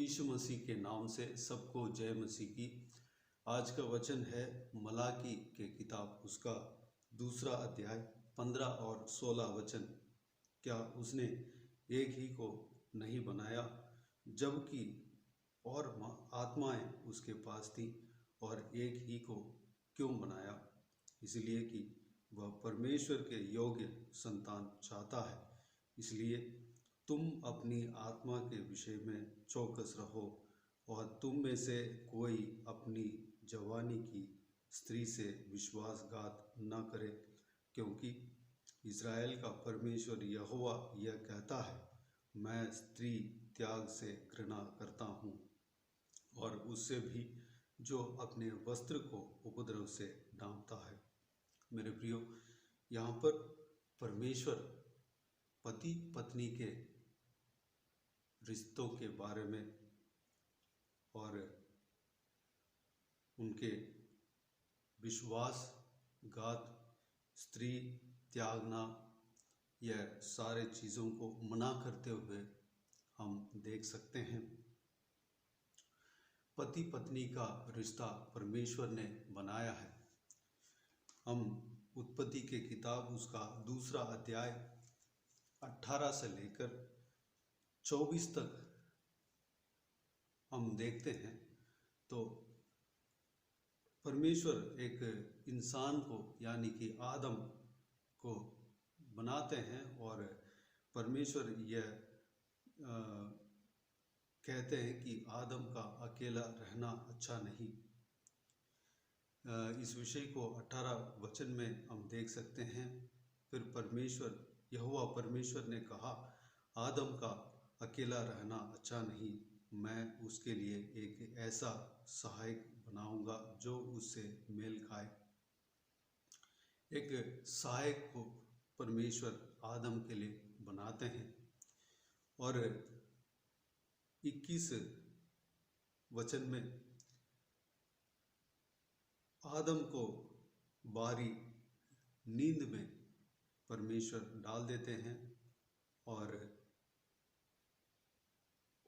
यीशु मसीह के नाम से सबको जय मसीह की। आज का वचन है मलाकी के किताब उसका दूसरा अध्याय 15 और 16 वचन। क्या उसने एक ही को नहीं बनाया, जबकि और आत्माएं उसके पास थी, और एक ही को क्यों बनाया? इसलिए कि वह परमेश्वर के योग्य संतान चाहता है। इसलिए तुम अपनी आत्मा के विषय में चौकस रहो, और तुम में से कोई अपनी जवानी की स्त्री से विश्वासघात न करे, क्योंकि इज़राइल का परमेश्वर यहोवा यह कहता है, मैं स्त्री त्याग से घृणा करता हूँ, और उससे भी जो अपने वस्त्र को उपद्रव से ढांपता है। मेरे प्रियो, यहाँ पर परमेश्वर पति पत्नी के रिश्तों के बारे में और उनके विश्वासघात, स्त्री त्यागना, यह सारे चीज़ों को मना करते हुए हम देख सकते हैं। पति पत्नी का रिश्ता परमेश्वर ने बनाया है। हम उत्पत्ति के किताब उसका दूसरा अध्याय 18 से लेकर 24 तक हम देखते हैं, तो परमेश्वर एक इंसान को यानी कि आदम को बनाते हैं, और परमेश्वर यह कहते हैं कि आदम का अकेला रहना अच्छा नहीं। इस विषय को 18 वचन में हम देख सकते हैं। फिर यहोवा परमेश्वर ने कहा, आदम का अकेला रहना अच्छा नहीं, मैं उसके लिए एक ऐसा सहायक बनाऊंगा जो उससे मेल खाए। एक सहायक को परमेश्वर आदम के लिए बनाते हैं, और 21 वचन में आदम को बारी नींद में परमेश्वर डाल देते हैं, और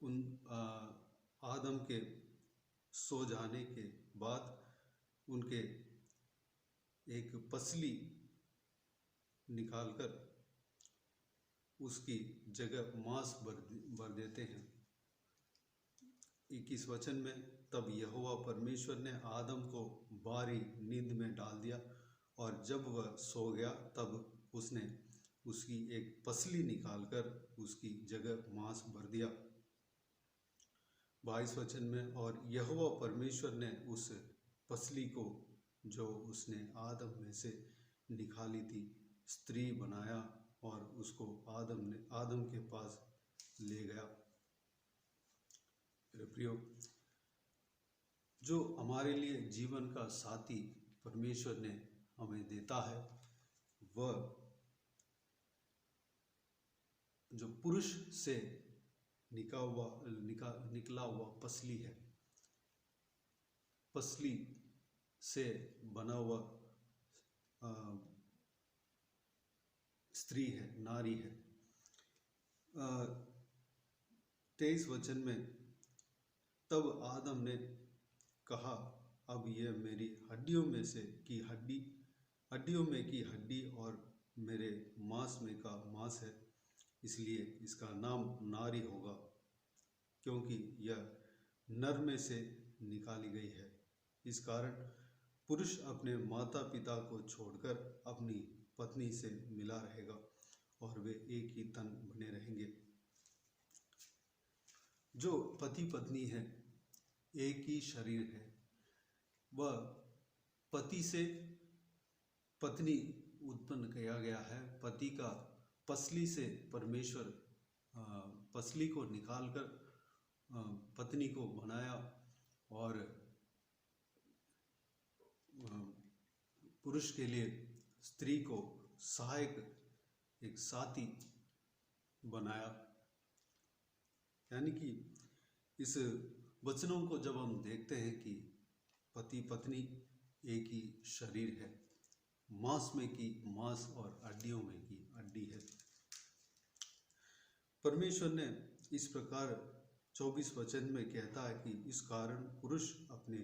उन आदम के सो जाने के बाद उनके एक पसली निकालकर उसकी जगह मांस भर देते हैं। 21 वचन में, तब यहोवा परमेश्वर ने आदम को बारी नींद में डाल दिया, और जब वह सो गया तब उसने उसकी एक पसली निकालकर उसकी जगह मांस भर दिया। 22 वचन में, और यहोवा परमेश्वर ने उस पसली को जो उसने आदम में से निकाली थी स्त्री बनाया, और उसको आदम के पास ले गया। मेरे प्रियो, जो हमारे लिए जीवन का साथी परमेश्वर ने हमें देता है, वह जो पुरुष से निकला हुआ पसली है, पसली से बना हुआ स्त्री है, नारी है। 23 वचन में, तब आदम ने कहा, अब यह मेरी हड्डियों में की हड्डी और मेरे मांस में का मांस है, इसलिए इसका नाम नारी होगा, क्योंकि यह नर में से निकाली गई है। इस कारण पुरुष अपने माता पिता को छोड़कर अपनी पत्नी से मिला रहेगा, और वे एक ही तन बने रहेंगे। जो पति पत्नी है, एक ही शरीर है। वह पति से पत्नी उत्पन्न किया गया है। पति का पसली से परमेश्वर पसली को निकालकर पत्नी को बनाया, और पुरुष के लिए स्त्री को सहायक, एक साथी बनाया। यानी कि इस वचनों को जब हम देखते हैं कि पति पत्नी एक ही शरीर है, मांस में की मांस और हड्डियों में की हड्डी है। परमेश्वर ने इस प्रकार 24 वचन में कहता है कि इस कारण पुरुष अपने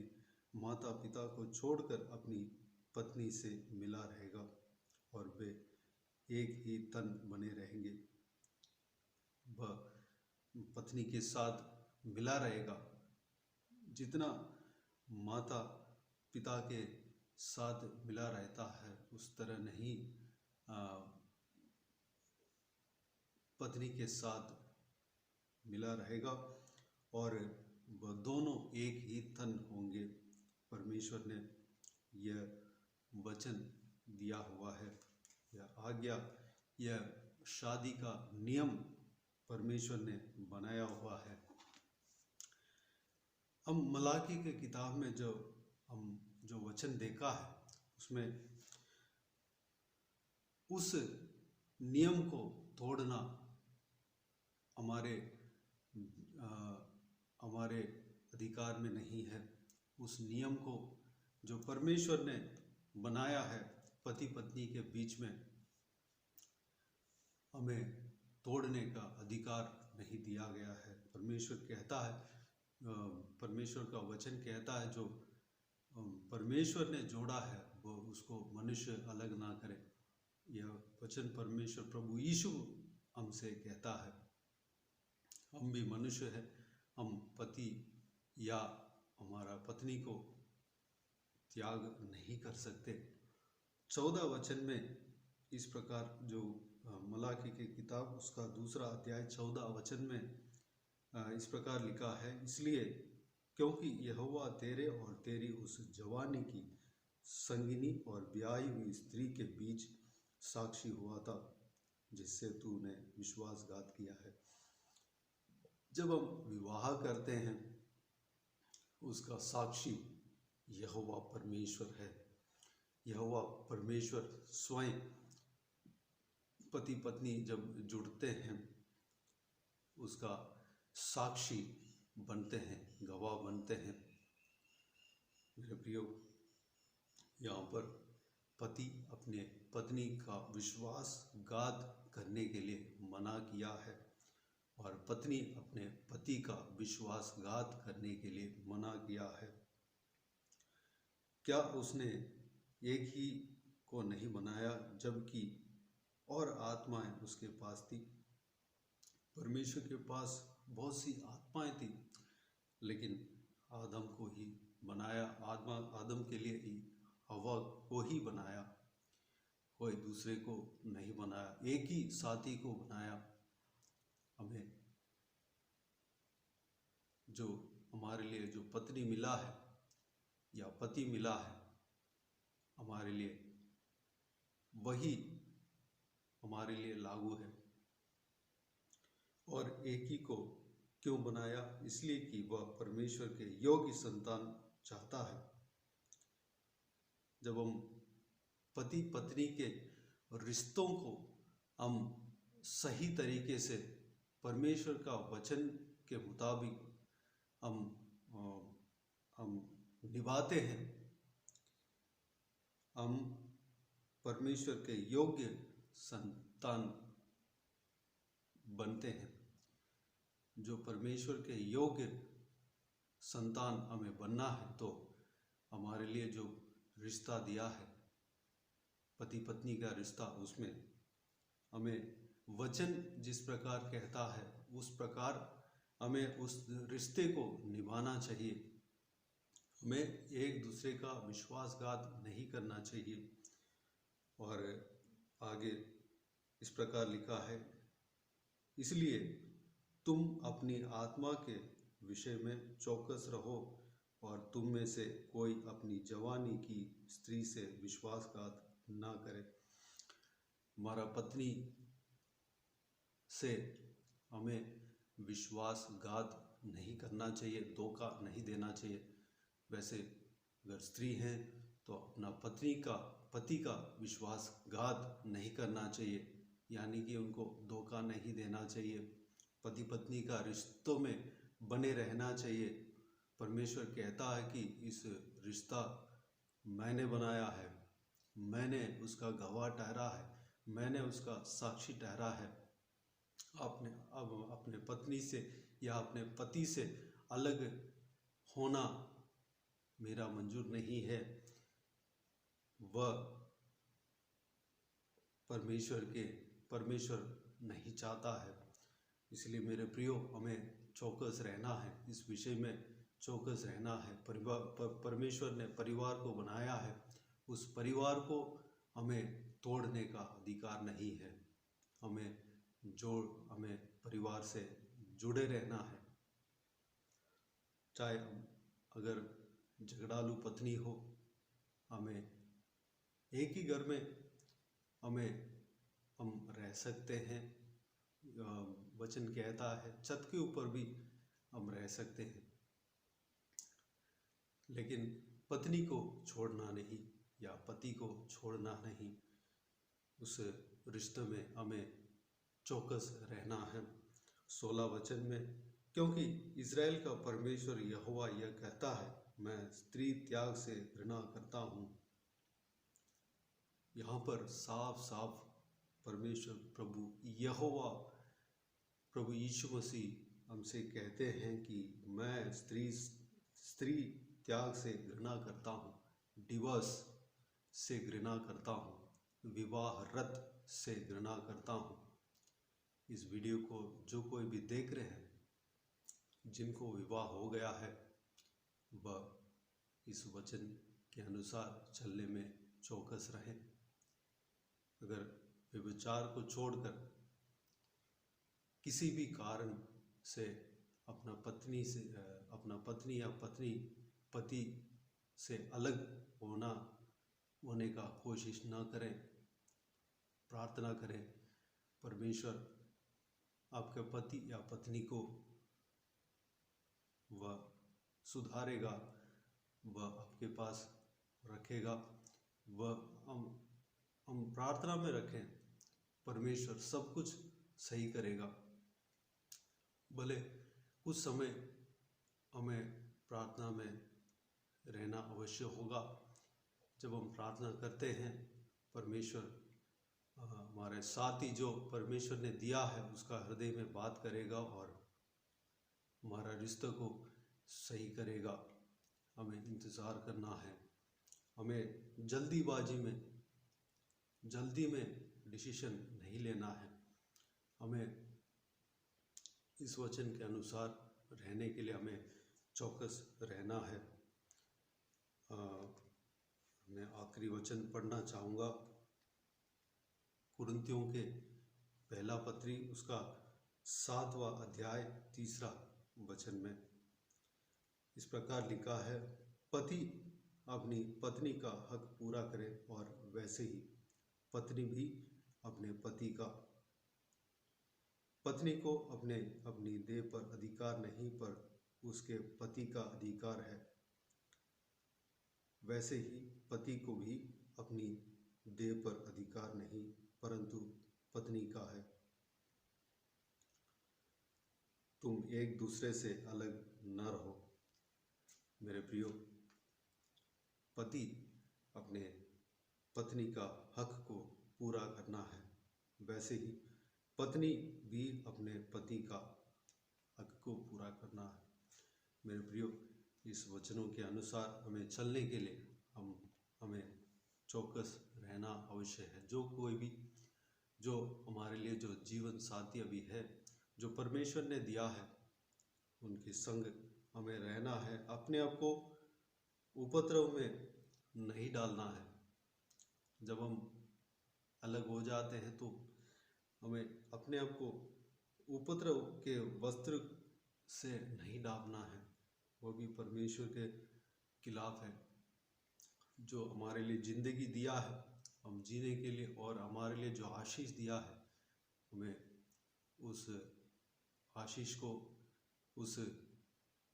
माता पिता को छोड़कर अपनी पत्नी से मिला रहेगा और वे एक ही तन बने रहेंगे। वह पत्नी के साथ मिला रहेगा। जितना माता पिता के साथ मिला रहता है उस तरह नहीं पत्नी के साथ मिला रहेगा और वह दोनों एक ही तन होंगे। परमेश्वर ने यह वचन दिया हुआ है, यह आज्ञा, यह शादी का नियम परमेश्वर ने बनाया हुआ है। हम मलाकी के किताब में जो वचन देखा है उसमें उस नियम को तोड़ना हमारे अधिकार में नहीं है। उस नियम को जो परमेश्वर ने बनाया है पति पत्नी के बीच में, हमें तोड़ने का अधिकार नहीं दिया गया है। परमेश्वर कहता है, परमेश्वर का वचन कहता है, जो परमेश्वर ने जोड़ा है वो उसको मनुष्य अलग ना करे। यह वचन परमेश्वर प्रभु यीशु हमसे कहता है। हम भी मनुष्य हैं, हम पति या हमारा पत्नी को त्याग नहीं कर सकते। 14 वचन में इस प्रकार, जो मलाकी की किताब उसका दूसरा अध्याय 14 वचन में इस प्रकार लिखा है, इसलिए क्योंकि यहोवा तेरे और तेरी उस जवानी की संगिनी और ब्याही हुई स्त्री के बीच साक्षी हुआ था जिससे तूने विश्वासघात किया है। जब हम विवाह करते हैं उसका साक्षी यहोवा परमेश्वर है। यहोवा परमेश्वर स्वयं पति पत्नी जब जुड़ते हैं उसका साक्षी बनते हैं, गवाह बनते हैं। मेरे प्रियो, यहाँ पर पति अपने पत्नी का विश्वासघात करने के लिए मना किया है और पत्नी अपने पति का विश्वासघात करने के लिए मना किया है। क्या उसने एक ही को नहीं बनाया जबकि और आत्माएं उसके पास थी? परमेश्वर के पास बहुत सी आत्माएं थी, लेकिन आदम को ही बनाया, आदम के लिए ही हवा को ही बनाया, कोई दूसरे को नहीं बनाया, एक ही साथी को बनाया। हमें जो हमारे लिए जो पत्नी मिला है या पति मिला है, हमारे लिए वही हमारे लिए लागू है। और एक ही को क्यों बनाया? इसलिए कि वह परमेश्वर के योग्य संतान चाहता है। जब हम पति पत्नी के रिश्तों को हम सही तरीके से परमेश्वर का वचन के मुताबिक हम निभाते हैं, हम परमेश्वर के योग्य संतान बनते हैं। जो परमेश्वर के योग्य संतान हमें बनना है तो हमारे लिए जो रिश्ता दिया है पति पत्नी का रिश्ता, उसमें हमें वचन जिस प्रकार कहता है उस प्रकार हमें उस रिश्ते को निभाना चाहिए। हमें एक दूसरे का विश्वासघात नहीं करना चाहिए। और आगे इस प्रकार लिखा है, इसलिए तुम अपनी आत्मा के विषय में चौकस रहो और तुम में से कोई अपनी जवानी की स्त्री से विश्वासघात ना करे। हमारा पत्नी से हमें विश्वासघात नहीं करना चाहिए, धोखा नहीं देना चाहिए। वैसे अगर स्त्री हैं तो अपना पति का विश्वासघात नहीं करना चाहिए, यानी कि उनको धोखा नहीं देना चाहिए। पति पत्नी का रिश्तों में बने रहना चाहिए। परमेश्वर कहता है कि इस रिश्ता मैंने बनाया है, मैंने उसका गवाह ठहरा है, मैंने उसका साक्षी ठहरा है। आपने अब अपने पत्नी से या अपने पति से अलग होना मेरा मंजूर नहीं है। वह परमेश्वर नहीं चाहता है। इसलिए मेरे प्रियो, हमें चौकस रहना है, इस विषय में चौकस रहना है। परमेश्वर ने परिवार को बनाया है, उस परिवार को हमें तोड़ने का अधिकार नहीं है। हमें परिवार से जुड़े रहना है। चाहे अगर झगड़ालू पत्नी हो, हमें एक ही घर में हम रह सकते हैं। वचन कहता है छत के ऊपर भी हम रह सकते हैं, लेकिन पत्नी को छोड़ना नहीं या पति को छोड़ना नहीं। उस रिश्ते में हमें चौकस रहना है। 16 वचन में, क्योंकि इज़राइल का परमेश्वर यहोवा यह कहता है, मैं स्त्री त्याग से घृणा करता हूँ। यहाँ पर साफ साफ परमेश्वर प्रभु यीशु मसीह हमसे कहते हैं कि मैं स्त्री त्याग से घृणा करता हूँ, डिवोर्स से घृणा करता हूँ, विवाह रद्द से घृणा करता हूँ। इस वीडियो को जो कोई भी देख रहे हैं, जिनको विवाह हो गया है, वह इस वचन के अनुसार चलने में चौकस रहें। अगर व्यभिचार को छोड़कर किसी भी कारण से अपना पत्नी या पति से अलग होने का कोशिश ना करें। प्रार्थना करें, परमेश्वर आपके पति या पत्नी को वह सुधारेगा, वह आपके पास रखेगा। हम प्रार्थना में रखें, परमेश्वर सब कुछ सही करेगा। भले कुछ समय हमें प्रार्थना में रहना अवश्य होगा। जब हम प्रार्थना करते हैं, परमेश्वर हमारे साथ ही जो परमेश्वर ने दिया है उसका हृदय में बात करेगा और हमारा रिश्ते को सही करेगा। हमें इंतज़ार करना है। हमें जल्दी में डिसीजन नहीं लेना है। हमें इस वचन के अनुसार रहने के लिए हमें चौकस रहना है। मैं आखिरी वचन पढ़ना चाहूँगा, कुरिन्थियों के पहला पत्री उसका 7वां अध्याय 3 वचन में इस प्रकार लिखा है, पति अपनी पत्नी का हक पूरा करे और वैसे ही पत्नी भी अपने पत्नी को अपनी देह पर अधिकार नहीं, पर उसके पति का अधिकार है। वैसे ही पति को भी अपनी देह पर अधिकार नहीं, परंतु पत्नी का है। तुम एक दूसरे से अलग न रहो। मेरे प्रियो, पति अपने पत्नी का हक को पूरा करना है, वैसे ही पत्नी भी अपने पति का हक को पूरा करना है। मेरे प्रियो, इस वचनों के अनुसार हमें चलने के लिए हमें चौकस रहना अवश्य है। जो हमारे लिए जो जीवन साथी अभी है, जो परमेश्वर ने दिया है, उनके संग हमें रहना है। अपने आप को उपद्रव में नहीं डालना है। जब हम अलग हो जाते हैं तो हमें अपने आप को उपद्रव के वस्त्र से नहीं ढांपना है। वो भी परमेश्वर के खिलाफ है। जो हमारे लिए ज़िंदगी दिया है हम जीने के लिए, और हमारे लिए जो आशीष दिया है, हमें उस आशीष को, उस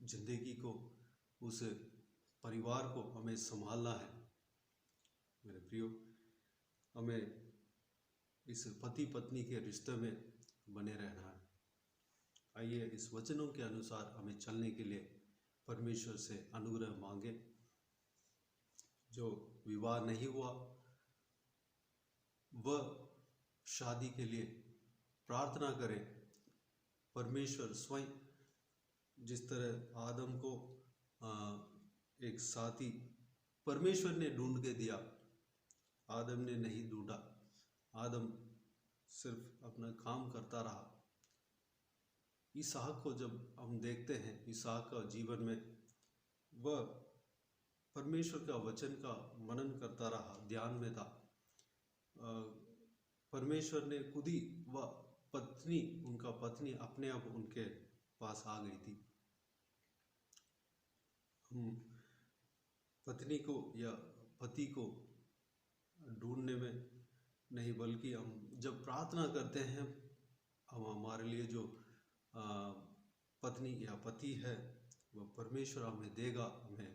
ज़िंदगी को, उस परिवार को हमें संभालना है। मेरे प्रियो, हमें इस पति पत्नी के रिश्ते में बने रहना है। आइए इस वचनों के अनुसार हमें चलने के लिए परमेश्वर से अनुग्रह मांगे। जो विवाह नहीं हुआ वह शादी के लिए प्रार्थना करें। परमेश्वर स्वयं जिस तरह आदम को एक साथी परमेश्वर ने ढूंढ के दिया, आदम ने नहीं ढूंढा। आदम सिर्फ अपना काम करता रहा। इसहाक को जब हम देखते हैं, इसहाक का जीवन में वह परमेश्वर का वचन का मनन करता रहा, ध्यान में था। परमेश्वर ने खुद ही वह पत्नी, उनका पत्नी अपने आप उनके पास आ गई थी। हम पत्नी को या पति को ढूंढने में नहीं, बल्कि हम जब प्रार्थना करते हैं, हम हमारे लिए जो पत्नी या पति है वह परमेश्वर हमें देगा। हमें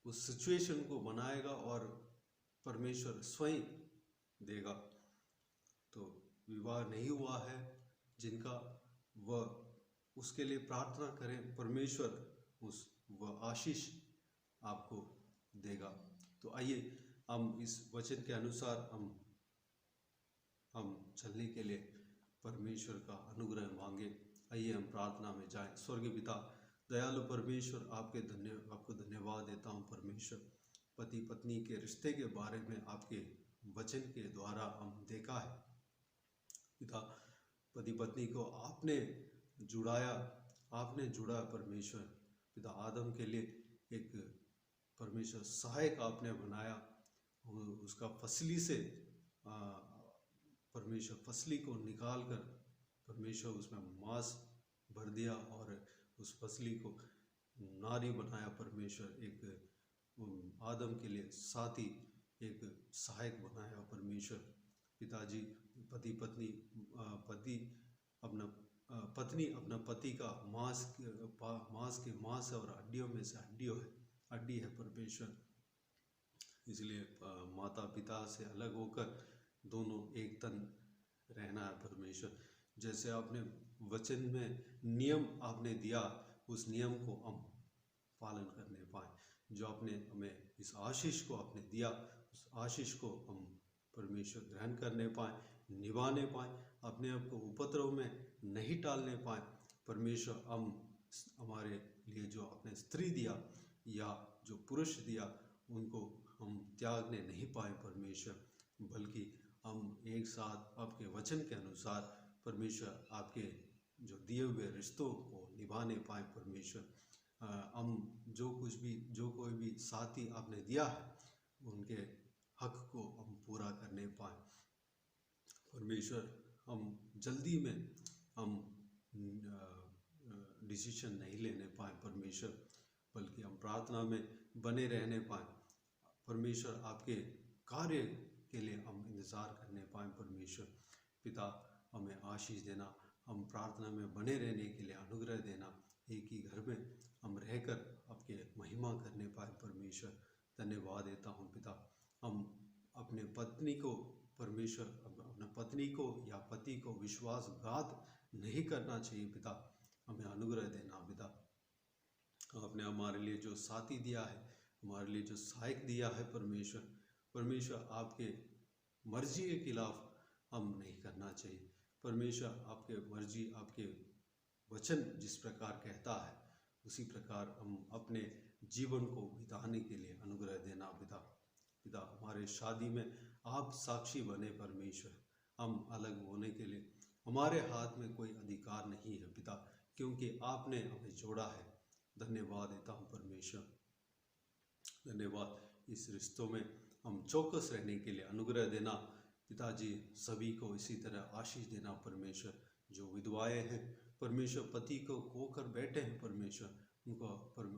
उस सिचुएशन को बनाएगा और परमेश्वर स्वयं देगा। तो विवाह नहीं हुआ है जिनका, वह उसके लिए प्रार्थना करें, परमेश्वर वह आशीष आपको देगा। तो आइए हम इस वचन के अनुसार हम चलने के लिए परमेश्वर का अनुग्रह मांगे। आइए हम प्रार्थना में जाएं। स्वर्गीय पिता, दयालु परमेश्वर, आपको धन्यवाद देता हूं। परमेश्वर, पति पत्नी के रिश्ते के बारे में आपके वचन के द्वारा हम देखा है पिता। पति पत्नी को आपने जुड़ा परमेश्वर पिता। आदम के लिए एक परमेश्वर सहायक आपने बनाया, उसका फसली से परमेश्वर फसली को निकाल कर परमेश्वर उसमें मांस भर दिया और उस फसली को नारी बनाया। परमेश्वर एक आदम के लिए साथी, एक सहायक बनाया परमेश्वर पिताजी। पति अपना पति का मांस के मांस और हड्डियों में से हड्डी है परमेश्वर। इसलिए माता पिता से अलग होकर दोनों एक तन रहना है परमेश्वर। जैसे आपने वचन में नियम आपने दिया, उस नियम को हम पालन करने पाए। जो आपने हमें इस आशीष को आपने दिया, उस आशीष को हम परमेश्वर ग्रहण करने पाए, निभाने पाए, अपने आप को उपद्रव में नहीं टालने पाए। परमेश्वर, हमारे लिए जो आपने स्त्री दिया या जो पुरुष दिया, उनको हम त्यागने नहीं पाए परमेश्वर, बल्कि हम एक साथ आपके वचन के अनुसार परमेश्वर आपके जो दिए हुए रिश्तों को निभाने पाए परमेश्वर। हम जो कोई भी साथी आपने दिया है, उनके हक को हम पूरा करने पाए परमेश्वर। हम जल्दी में हम डिसीजन नहीं लेने पाए परमेश्वर, बल्कि हम प्रार्थना में बने रहने पाए परमेश्वर। आपके कार्य के लिए हम इंतज़ार करने पाए परमेश्वर पिता। हमें आशीष देना, हम प्रार्थना में बने रहने के लिए अनुग्रह देना, एक ही घर में हम रहकर आपके महिमा करने पाए परमेश्वर। धन्यवाद देता हूँ पिता। हम अपने पत्नी को परमेश्वर, अपने पत्नी को या पति को विश्वासघात नहीं करना चाहिए पिता। हमें अनुग्रह देना पिता। आपने हमारे लिए जो साथी दिया है, हमारे लिए जो सहायक दिया है परमेश्वर, आपके मर्जी के खिलाफ हम नहीं करना चाहिए परमेश्वर। आपके मर्जी, आपके वचन जिस प्रकार कहता है, उसी प्रकार हम अपने जीवन को बिताने के लिए अनुग्रह देना पिता। हमारे शादी में आप साक्षी बने परमेश्वर। हम अलग होने के लिए हमारे हाथ में कोई अधिकार नहीं है पिता, क्योंकि आपने हमें जोड़ा है। धन्यवाद देता हूँ परमेश्वर। धन्यवाद। इस रिश्तों में हम चौकस रहने के लिए अनुग्रह देना पिताजी। सभी को इसी तरह आशीष देना परमेश्वर। जो विधवाएं हैं परमेश्वर, पति को खोकर बैठे हैं परमेश्वर, उनको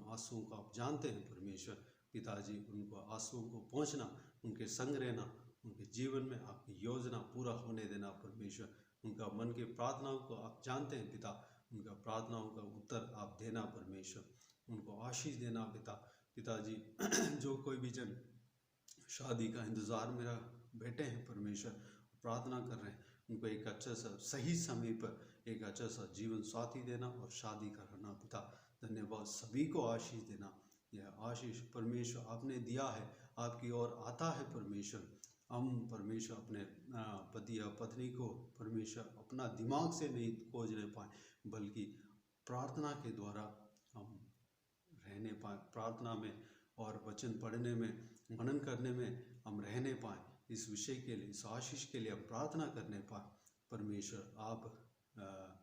आंसुओं को आप जानते हैं परमेश्वर पिताजी। उनको आंसुओं को पहुँचना, उनके संग रहना, उनके जीवन में आपकी योजना पूरा होने देना परमेश्वर। उनका मन की प्रार्थनाओं को आप जानते हैं पिता, उनका प्रार्थनाओं का उत्तर आप देना परमेश्वर। उनको आशीष देना पिताजी। जो कोई भी जन शादी का इंतज़ार मेरा बैठे हैं परमेश्वर, प्रार्थना कर रहे हैं, उनको एक अच्छा सा सही समय पर एक अच्छा सा जीवन साथी देना और शादी कराना पिता। धन्यवाद। सभी को आशीष देना। यह आशीष परमेश्वर आपने दिया है, आपकी ओर आता है परमेश्वर। हम परमेश्वर अपने पति या पत्नी को परमेश्वर अपना दिमाग से नहीं खोजने पाए, बल्कि प्रार्थना के द्वारा हम रहने पाए, प्रार्थना में और वचन पढ़ने में, मनन करने में हम रहने पाए। इस विषय के लिए, इस आशीष के लिए हम प्रार्थना करने पाए। परमेश्वर आप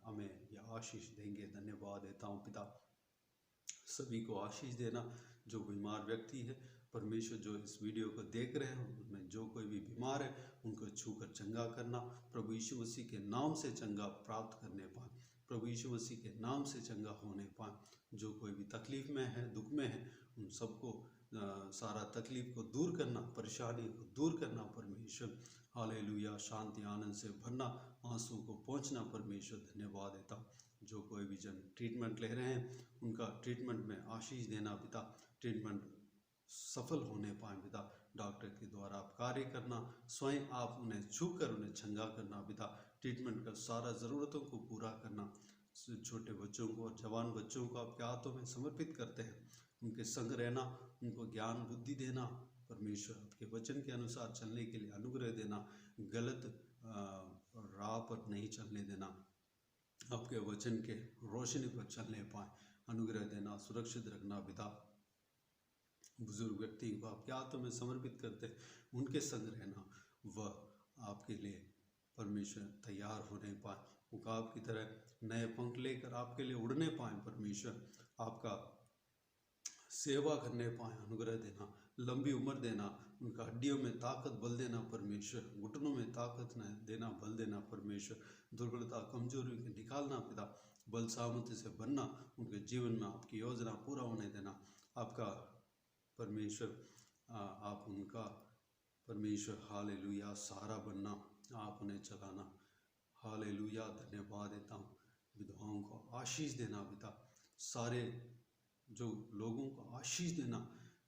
हमें यह आशीष देंगे। धन्यवाद देता हूँ पिता। सभी को आशीष देना। जो बीमार व्यक्ति है परमेश्वर, जो इस वीडियो को देख रहे हैं, उनमें जो कोई भी बीमार है उनको छूकर चंगा करना। प्रभु यीशु मसीह के नाम से चंगा प्राप्त करने पाए, प्रभु यीशु मसीह के नाम से चंगा होने पाए। जो कोई भी तकलीफ में है, दुख में है, उन सबको सारा तकलीफ को दूर करना, परेशानी को दूर करना परमेश्वर। हालेलुया। शांति आनंद से भरना, आंसू को पहुँचना परमेश्वर। धन्यवाद देता हूँ। जो कोई भी जन ट्रीटमेंट ले रहे हैं उनका ट्रीटमेंट में आशीष देना पिता। ट्रीटमेंट सफल होने पाए पिता। डॉक्टर के द्वारा आप कार्य करना, स्वयं आप उन्हें छूकर उन्हें चंगा करना पिता। ट्रीटमेंट का सारा ज़रूरतों को पूरा करना। छोटे बच्चों को और जवान बच्चों को आपके हाथों में समर्पित करते हैं। उनके संग रहना, उनको ज्ञान बुद्धि देना परमेश्वर। आपके वचन के अनुसार चलने के लिए अनुग्रह देना, गलत राह पर नहीं चलने देना, आपके वचन के रोशनी पर चलने पाए अनुग्रह देना, सुरक्षित रखना पिता। बुजुर्ग व्यक्ति को आपके हाथों में समर्पित करते, उनके संग रहना, वह आपके लिए परमेश्वर तैयार होने पाए। उकाब की तरह नए पंख लेकर आपके लिए उड़ने पाए परमेश्वर। आपका सेवा करने पाए अनुग्रह देना, लंबी उम्र देना, उनका हड्डियों में ताकत बल देना परमेश्वर, घुटनों में ताकत देना बल देना परमेश्वर। दुर्बलता कमजोरी को निकालना पिता, बल सामर्थ्य से बनना, उनके जीवन में आपकी योजना पूरा होने देना। आपका परमेश्वर, आप उनका परमेश्वर हालेलुया सहारा बनना, आप उन्हें चलाना। हालेलुया। धन्यवाद देता हूँ। विधवाओं को आशीष देना पिता, सारे जो लोगों को आशीष देना,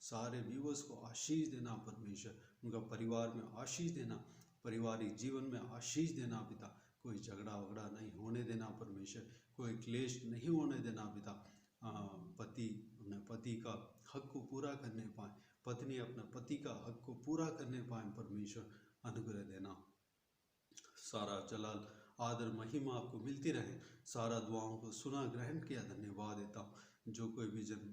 सारे व्यूअर्स को आशीष देना परमेश्वर। उनका परिवार में आशीष देना, पारिवारिक जीवन में आशीष देना पिता। कोई झगड़ा वगड़ा नहीं होने देना परमेश्वर, कोई क्लेश नहीं होने देना पिता। पति अपने पति का हक को पूरा करने पाए, पत्नी अपने पति का हक को पूरा करने पाए परमेश्वर। अनुग्रह देना। सारा जलाल आदर महिमा आपको मिलती रहे। सारा दुआओं को सुना ग्रहण किया। धन्यवाद देता हूँ। जो कोई भी जन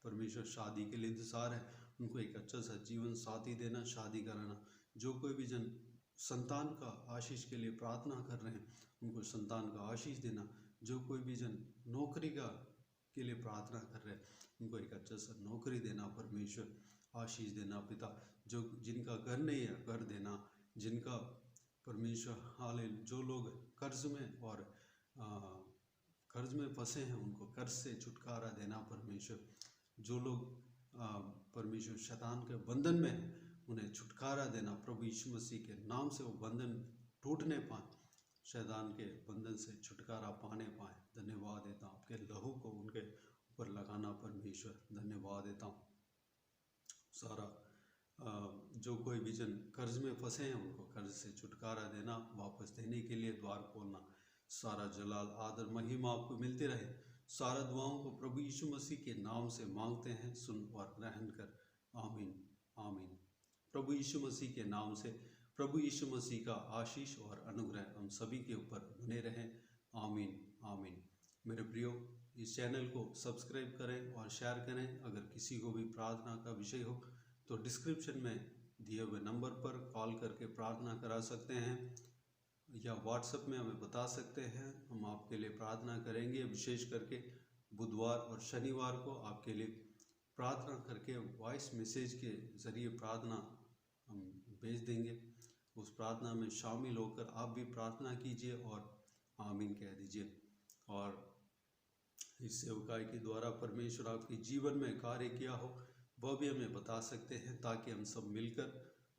परमेश्वर शादी के लिए इंतजार है, उनको एक अच्छा सा जीवन साथी देना, शादी कराना। जो कोई भी जन संतान का आशीष के लिए प्रार्थना कर रहे हैं, उनको संतान का आशीष देना। जो कोई भी जन नौकरी का के लिए प्रार्थना कर रहे हैं, उनको एक अच्छा सा नौकरी देना परमेश्वर। आशीष देना पिता। जो जिनका घर नहीं है, घर देना। जिनका परमेश्वर हाले, जो लोग कर्ज में और कर्ज में फंसे हैं, उनको कर्ज से छुटकारा देना परमेश्वर। जो लोग परमेश्वर शैतान के बंधन में हैं, उन्हें छुटकारा देना प्रभु यीशु मसीह के नाम से। वो बंधन टूटने पाए, शैतान के बंधन से छुटकारा पाने पाए। धन्यवाद देता हूँ। आपके लहू को उनके ऊपर लगाना परमेश्वर। धन्यवाद देता हूँ। सारा जो कोई भी जन कर्ज में फंसे हैं, उनको कर्ज से छुटकारा देना, वापस देने के लिए द्वार खोलना। सारा जलाल आदर महिमा आपको मिलते रहे। सारा दुआओं को प्रभु यीशु मसीह के नाम से मांगते हैं, सुन और ग्रहण कर। आमीन आमीन। प्रभु यीशु मसीह के नाम से प्रभु यीशु मसीह का आशीष और अनुग्रह हम सभी के ऊपर बने रहे। आमीन आमीन। मेरे प्रियो, इस चैनल को सब्सक्राइब करें और शेयर करें। अगर किसी को भी प्रार्थना का विषय हो तो डिस्क्रिप्शन में दिए हुए नंबर पर कॉल करके प्रार्थना करा सकते हैं, या व्हाट्सएप में हमें बता सकते हैं। हम आपके लिए प्रार्थना करेंगे। विशेष करके बुधवार और शनिवार को आपके लिए प्रार्थना करके वॉइस मैसेज के ज़रिए प्रार्थना हम भेज देंगे। उस प्रार्थना में शामिल होकर आप भी प्रार्थना कीजिए और आमीन कह दीजिए। और इस सेवकाई के द्वारा परमेश्वर आपके जीवन में कार्य किया हो, वह भी हमें बता सकते हैं, ताकि हम सब मिलकर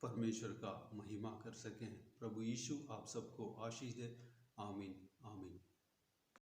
परमेश्वर का महिमा कर सकें। प्रभु यीशु आप सबको आशीष दे। आमीन आमीन।